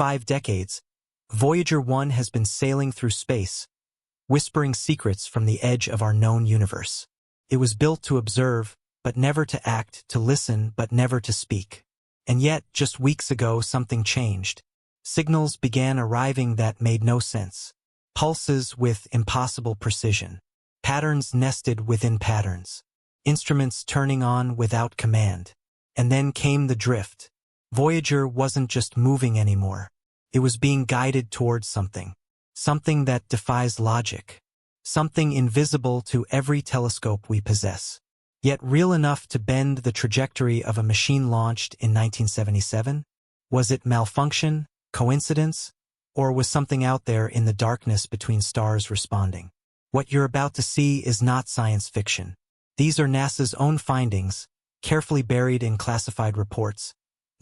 5 decades, Voyager 1 has been sailing through space, whispering secrets from the edge of our known universe. It was built to observe, but never to act, to listen, but never to speak. And yet, just weeks ago, something changed. Signals began arriving that made no sense. Pulses with impossible precision. Patterns nested within patterns. Instruments turning on without command. And then came the drift. Voyager wasn't just moving anymore. It was being guided towards something. Something that defies logic. Something invisible to every telescope we possess. Yet real enough to bend the trajectory of a machine launched in 1977? Was it malfunction, coincidence, or was something out there in the darkness between stars responding? What you're about to see is not science fiction. These are NASA's own findings, carefully buried in classified reports,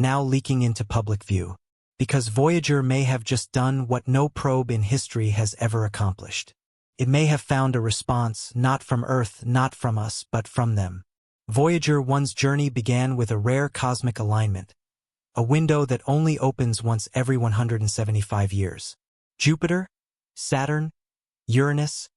now leaking into public view. Because Voyager may have just done what no probe in history has ever accomplished. It may have found a response, not from Earth, not from us, but from them. Voyager 1's journey began with a rare cosmic alignment, a window that only opens once every 175 years. Jupiter, Saturn, Uranus,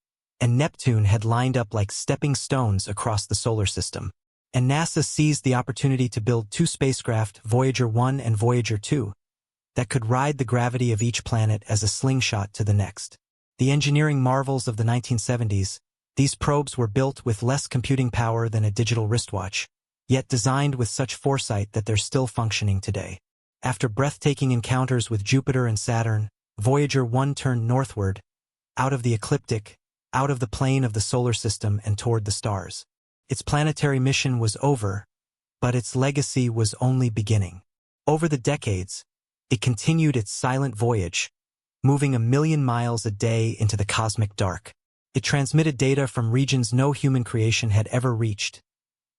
and Neptune had lined up like stepping stones across the solar system. And NASA seized the opportunity to build 2 spacecraft, Voyager 1 and Voyager 2, that could ride the gravity of each planet as a slingshot to the next. The engineering marvels of the 1970s, these probes were built with less computing power than a digital wristwatch, yet designed with such foresight that they're still functioning today. After breathtaking encounters with Jupiter and Saturn, Voyager 1 turned northward, out of the ecliptic, out of the plane of the solar system and toward the stars. Its planetary mission was over, but its legacy was only beginning. Over the decades, it continued its silent voyage, moving 1,000,000 miles a day into the cosmic dark. It transmitted data from regions no human creation had ever reached.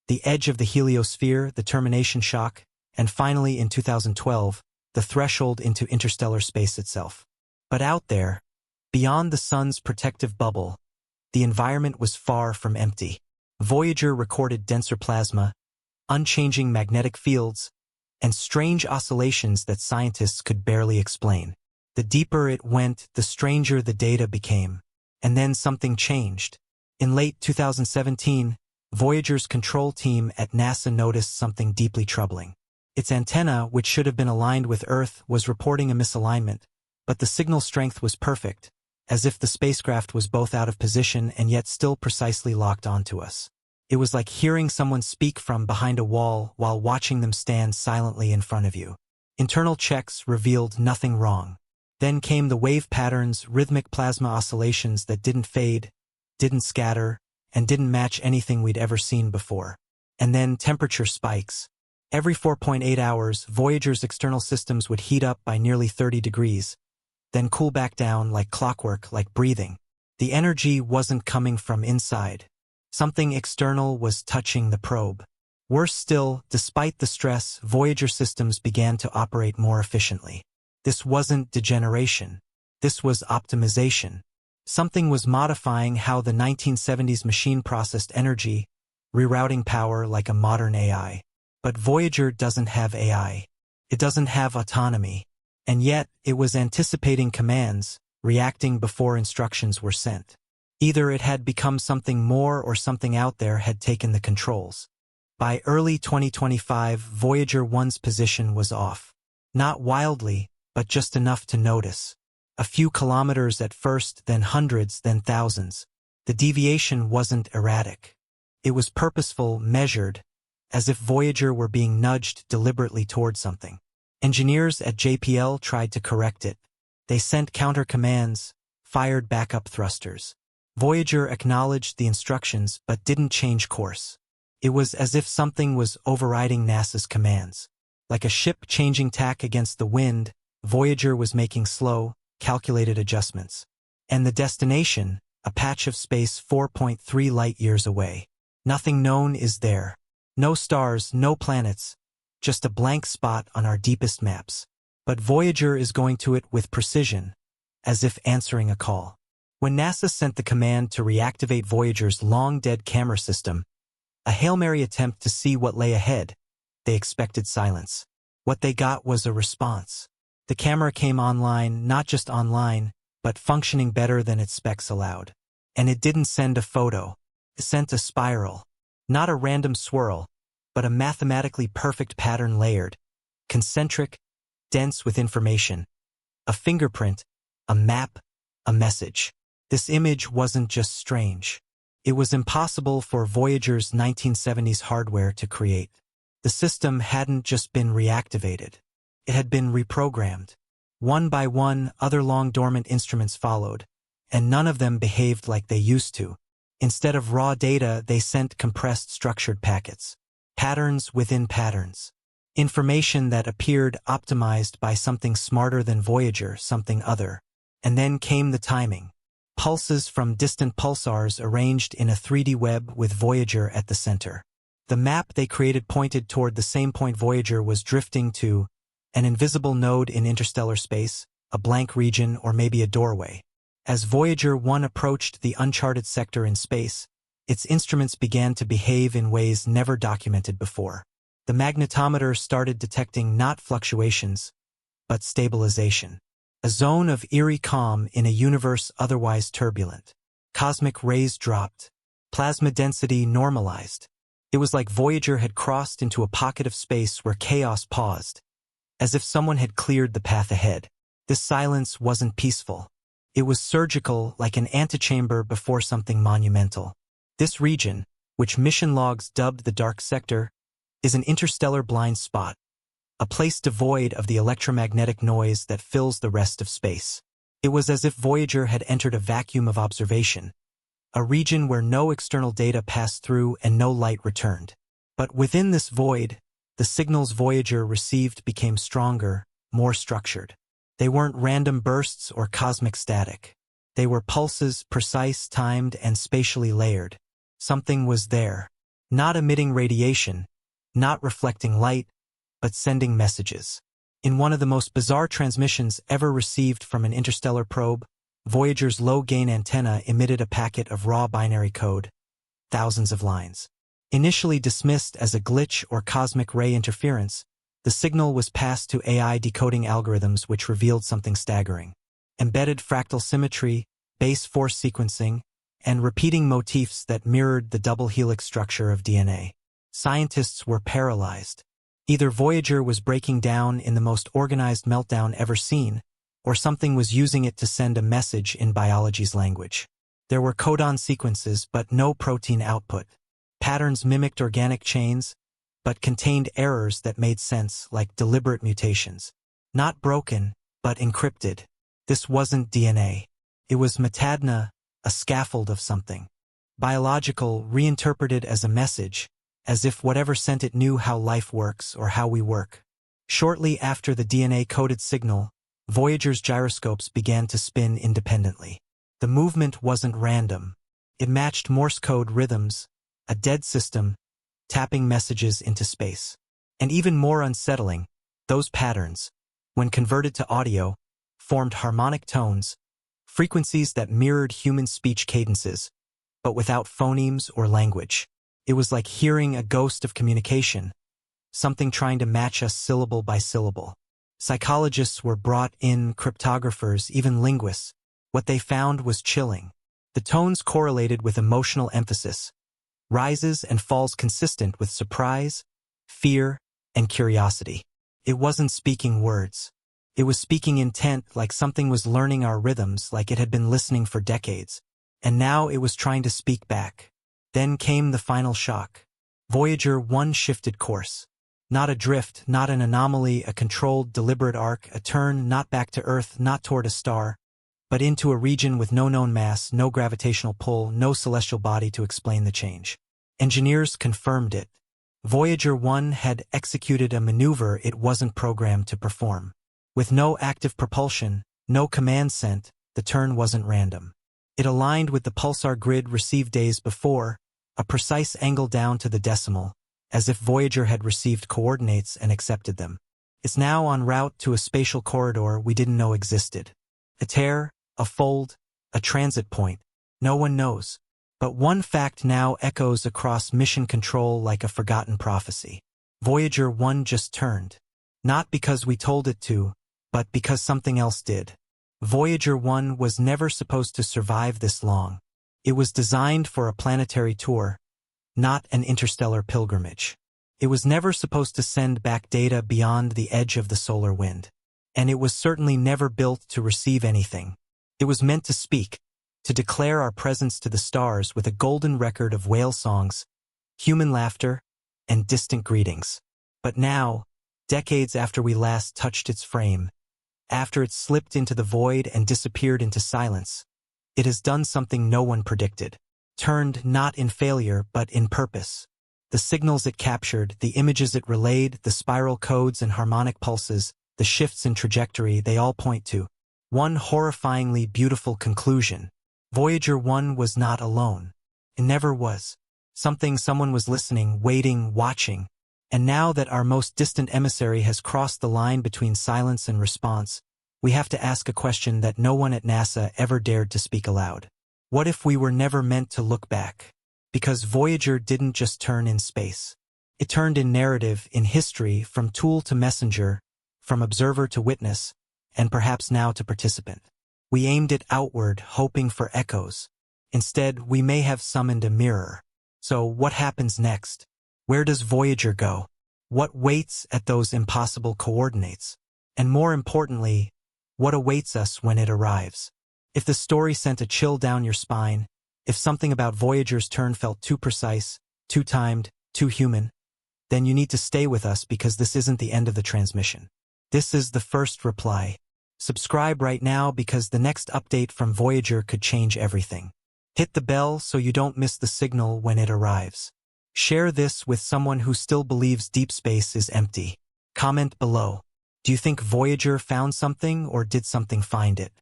The edge of the heliosphere, the termination shock, and finally in 2012, the threshold into interstellar space itself. But out there, beyond the sun's protective bubble, the environment was far from empty. Voyager recorded denser plasma, unchanging magnetic fields, and strange oscillations that scientists could barely explain. The deeper it went, the stranger the data became. And then something changed. In late 2017, Voyager's control team at NASA noticed something deeply troubling. Its antenna, which should have been aligned with Earth, was reporting a misalignment, but the signal strength was perfect, as if the spacecraft was both out of position and yet still precisely locked onto us. It was like hearing someone speak from behind a wall while watching them stand silently in front of you. Internal checks revealed nothing wrong. Then came the wave patterns, rhythmic plasma oscillations that didn't fade, didn't scatter, and didn't match anything we'd ever seen before. And then temperature spikes. Every 4.8 hours, Voyager's external systems would heat up by nearly 30 degrees, then cool back down like clockwork, like breathing. The energy wasn't coming from inside. Something external was touching the probe. Worse still, despite the stress, Voyager systems began to operate more efficiently. This wasn't degeneration. This was optimization. Something was modifying how the 1970s machine processed energy, rerouting power like a modern AI. But Voyager doesn't have AI. It doesn't have autonomy. And yet, it was anticipating commands, reacting before instructions were sent. Either it had become something more or something out there had taken the controls. By early 2025, Voyager 1's position was off. Not wildly, but just enough to notice. A few kilometers at first, then hundreds, then thousands. The deviation wasn't erratic. It was purposeful, measured, as if Voyager were being nudged deliberately toward something. Engineers at JPL tried to correct it. They sent counter commands, fired backup thrusters. Voyager acknowledged the instructions but didn't change course. It was as if something was overriding NASA's commands. Like a ship changing tack against the wind, Voyager was making slow, calculated adjustments. And the destination, a patch of space 4.3 light-years away. Nothing known is there. No stars, no planets, just a blank spot on our deepest maps. But Voyager is going to it with precision, as if answering a call. When NASA sent the command to reactivate Voyager's long-dead camera system, a Hail Mary attempt to see what lay ahead, they expected silence. What they got was a response. The camera came online, not just online, but functioning better than its specs allowed. And it didn't send a photo. It sent a spiral. Not a random swirl, but a mathematically perfect pattern layered, concentric, dense with information. A fingerprint, a map, a message. This image wasn't just strange. It was impossible for Voyager's 1970s hardware to create. The system hadn't just been reactivated. It had been reprogrammed. One by one, other long-dormant instruments followed, and none of them behaved like they used to. Instead of raw data, they sent compressed structured packets. Patterns within patterns. Information that appeared optimized by something smarter than Voyager, something other. And then came the timing. Pulses from distant pulsars arranged in a 3D web with Voyager at the center. The map they created pointed toward the same point Voyager was drifting to, an invisible node in interstellar space, a blank region, or maybe a doorway. As Voyager 1 approached the uncharted sector in space, its instruments began to behave in ways never documented before. The magnetometer started detecting not fluctuations, but stabilization. A zone of eerie calm in a universe otherwise turbulent. Cosmic rays dropped. Plasma density normalized. It was like Voyager had crossed into a pocket of space where chaos paused, as if someone had cleared the path ahead. This silence wasn't peaceful. It was surgical, like an antechamber before something monumental. This region, which mission logs dubbed the Dark Sector, is an interstellar blind spot, a place devoid of the electromagnetic noise that fills the rest of space. It was as if Voyager had entered a vacuum of observation, a region where no external data passed through and no light returned. But within this void, the signals Voyager received became stronger, more structured. They weren't random bursts or cosmic static. They were pulses, precise, timed, and spatially layered. Something was there, not emitting radiation, not reflecting light, but sending messages. In one of the most bizarre transmissions ever received from an interstellar probe, Voyager's low-gain antenna emitted a packet of raw binary code, thousands of lines. Initially dismissed as a glitch or cosmic ray interference, the signal was passed to AI decoding algorithms which revealed something staggering. Embedded fractal symmetry, base force sequencing, and repeating motifs that mirrored the double helix structure of DNA. Scientists were paralyzed. Either Voyager was breaking down in the most organized meltdown ever seen, or something was using it to send a message in biology's language. There were codon sequences, but no protein output. Patterns mimicked organic chains, but contained errors that made sense, like deliberate mutations. Not broken, but encrypted. This wasn't DNA. It was metadna, a scaffold of something. Biological, reinterpreted as a message, as if whatever sent it knew how life works or how we work. Shortly after the DNA-coded signal, Voyager's gyroscopes began to spin independently. The movement wasn't random. It matched Morse code rhythms, a dead system, tapping messages into space. And even more unsettling, those patterns, when converted to audio, formed harmonic tones, frequencies that mirrored human speech cadences, but without phonemes or language. It was like hearing a ghost of communication, something trying to match us syllable by syllable. Psychologists were brought in, cryptographers, even linguists. What they found was chilling. The tones correlated with emotional emphasis, rises and falls consistent with surprise, fear, and curiosity. It wasn't speaking words. It was speaking intent, like something was learning our rhythms, like it had been listening for decades. And now it was trying to speak back. Then came the final shock. Voyager 1 shifted course. Not a drift, not an anomaly, a controlled, deliberate arc, a turn not back to Earth, not toward a star, but into a region with no known mass, no gravitational pull, no celestial body to explain the change. Engineers confirmed it. Voyager 1 had executed a maneuver it wasn't programmed to perform. With no active propulsion, no command sent, the turn wasn't random. It aligned with the pulsar grid received days before, a precise angle down to the decimal, as if Voyager had received coordinates and accepted them. It's now en route to a spatial corridor we didn't know existed. A tear, a fold, a transit point. No one knows. But one fact now echoes across mission control like a forgotten prophecy. Voyager 1 just turned. Not because we told it to, but because something else did. Voyager 1 was never supposed to survive this long. It was designed for a planetary tour, not an interstellar pilgrimage. It was never supposed to send back data beyond the edge of the solar wind. And it was certainly never built to receive anything. It was meant to speak, to declare our presence to the stars with a golden record of whale songs, human laughter, and distant greetings. But now, decades after we last touched its frame, after it slipped into the void and disappeared into silence, it has done something no one predicted. Turned not in failure but in purpose. The signals it captured, the images it relayed, the spiral codes and harmonic pulses, the shifts in trajectory, they all point to one horrifyingly beautiful conclusion. Voyager 1 was not alone. It never was. Someone was listening, waiting, watching. And now that our most distant emissary has crossed the line between silence and response, we have to ask a question that no one at NASA ever dared to speak aloud. What if we were never meant to look back? Because Voyager didn't just turn in space. It turned in narrative, in history, from tool to messenger, from observer to witness, and perhaps now to participant. We aimed it outward, hoping for echoes. Instead, we may have summoned a mirror. So what happens next? Where does Voyager go? What waits at those impossible coordinates? And more importantly, what awaits us when it arrives? If the story sent a chill down your spine, if something about Voyager's turn felt too precise, too timed, too human, then you need to stay with us because this isn't the end of the transmission. This is the first reply. Subscribe right now because the next update from Voyager could change everything. Hit the bell so you don't miss the signal when it arrives. Share this with someone who still believes deep space is empty. Comment below. Do you think Voyager found something or did something find it?